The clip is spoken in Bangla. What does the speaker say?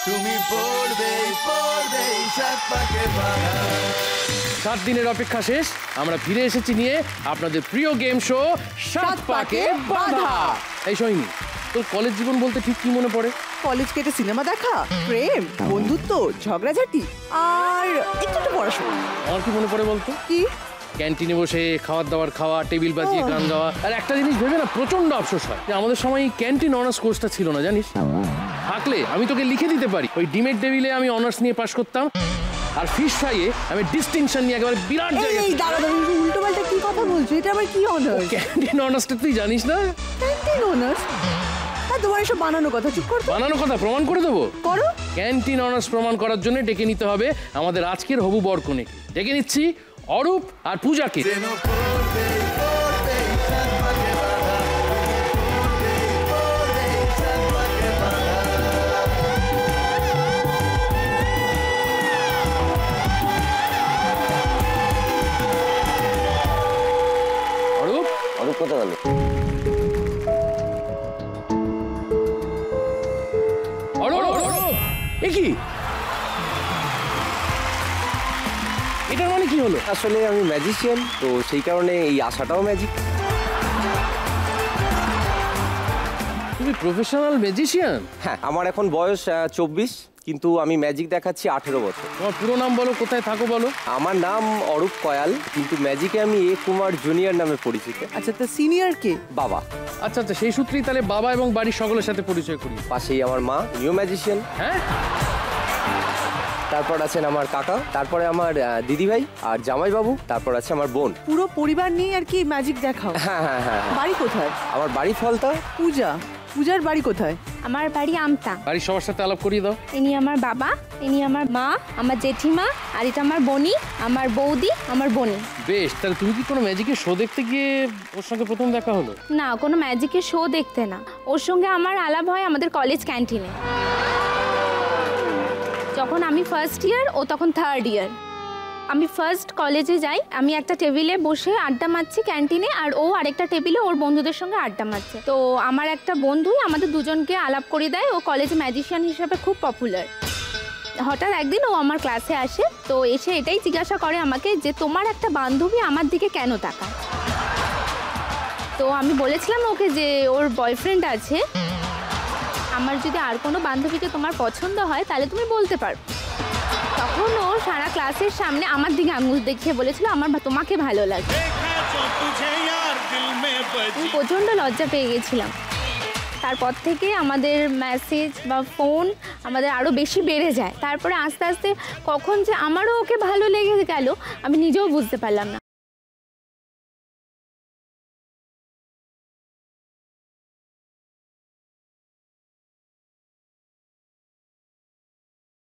তুমি পড়বেই পড়বেই 7 পাকে বাঁধা। 7 দিনের অপেক্ষা শেষ, আমরা ফিরে এসেছি নিয়ে আপনাদের প্রিয় গেম শো 7 পাকে বাঁধা। এই সোহিনী, তোর কলেজ জীবন বলতে ঠিক কি মনে পড়ে? কলেজ কেটে সিনেমা দেখা, প্রেম, বন্ধুত্ব, ঝগড়াঝাটি আর একটু পড়াশোনা। আমার কি মনে পড়ে বলতো? কি? ক্যান্টিনে বসে খাবার দাবার খাওয়া, টেবিল বাজিয়ে গান গাওয়া। আর একটা জিনিস ভেবে না প্রচন্ড আফসোস হয় যে আমাদের সময় ক্যান্টিন অনার্স কোর্সটা ছিল না, জানিস? থাকলে আমি তোকে লিখে দিতে পারি, ওই ডিমের টেবিলে আমি অনার্স নিয়ে পাশ করতাম, আর ফিশ ফ্রাইয়ে আমি ডিস্টিংশন নিয়ে একেবারে বিরাট জায়গা। এই দাঁড়া দাঁড়া, উল্টো পাল্টা কি কথা বলছো? এটা আবার কি অনার্স? ক্যান্টিন অনার্সটা তুই জানিস না? Canteen honours? আর তোমার এসব বানানো কথা, চুপ কর। বানানো কথা প্রমাণ করে দেবো। করো। ক্যান্টিন অনার্স প্রমাণ করার জন্য ডেকে নিতে হবে আমাদের আজকের হবু বর কনেকে। ডেকে নিচ্ছি অরূপ আর পূজাকে। যেন পড়বেই পড়বেই 7 পাকে বাঁধা। পড়বেই পড়বেই 7 পাকে বাঁধা। অরূপ, অরূপ কোথায় গেল? এ কি? এটার মানে কি হলো? আসলে আমি ম্যাজিশিয়ান, তো সেই কারণে এই আশাটাও ম্যাজিক। তুমি প্রফেশনাল ম্যাজিশিয়ান? হ্যাঁ, আমার এখন বয়স 24, কিন্তু আমি ম্যাজিক দেখাচ্ছি 18 বছর। তোমার পুরো নাম বলো, কোথায় থাকো বলো। আমার নাম অরূপ কয়াল, কিন্তু ম্যাজিকে আমি এ কুমার জুনিয়র নামে পরিচিত। আচ্ছা, তো সিনিয়র কে? বাবা। আচ্ছা আচ্ছা, সেই সূত্রেই তাহলে বাবা এবং বাড়ির সকলের সাথে পরিচয় করি। পাশেই আমার মা, নিউ ম্যাজিশিয়ান। হ্যাঁ, তারপর আছেন আমার কাকা, তারপরে আমার দিদিভাই আর জামাইবাবু, তারপর আছে আমার বোন। পুরো পরিবার নিয়ে আর কি ম্যাজিক দেখাও? হ্যাঁ হ্যাঁ হ্যাঁ। বাড়ি কোথায়? আমার বাড়ি ফলতা। পূজার বাড়ি কোথায়? আমার বাড়ি আমতা। বাড়ির সবার সাথে আলাপ করিয়ে দাও। ইনি আমার বাবা, ইনি আমার মা, আমার জেঠিমা, আর এটা আমার বনি, আমার বৌদি, আমার বনি। বেশ, তাহলে তুমি কি কোনো ম্যাজিকের শো দেখতে গিয়ে ওর সঙ্গে প্রথম দেখা হলো? না, কোনো ম্যাজিকের শো দেখতে না, ওর সঙ্গে আমার আলাপ হয় আমাদের কলেজ ক্যান্টিনে। যখন আমি ফার্স্ট ইয়ার, ও তখন থার্ড ইয়ার। আমি ফার্স্ট কলেজে যাই, আমি একটা টেবিলে বসে আড্ডা মারছি ক্যান্টিনে, আর ও আরেকটা টেবিলে ওর বন্ধুদের সঙ্গে আড্ডা মারছে। তো আমার একটা বন্ধুই আমাদের দুজনকে আলাপ করে দেয়, ও কলেজে ম্যাজিশিয়ান হিসাবে খুব পপুলার। হঠাৎ একদিন ও আমার ক্লাসে আসে, তো এসে এটাই জিজ্ঞাসা করে আমাকে যে তোমার একটা বান্ধবী আমার দিকে কেন তাকায়। তো আমি বলেছিলাম ওকে যে ওর বয়ফ্রেন্ড আছে, আমার যদি আর কোনো বান্ধবীকে তোমার পছন্দ হয় তাহলে তুমি বলতে পারো। তখন ও সারা ক্লাসের সামনে আমার দিকে আঙুল দেখিয়ে বলেছিল আমার তোমাকে ভালো লাগে। আমি প্রচণ্ড লজ্জা পেয়ে গেছিলাম। তারপর থেকে আমাদের মেসেজ বা ফোন আমাদের আরও বেশি বেড়ে যায়। তারপরে আস্তে আস্তে কখন যে আমারও ওকে ভালো লেগে গেল আমি নিজেও বুঝতে পারলাম না।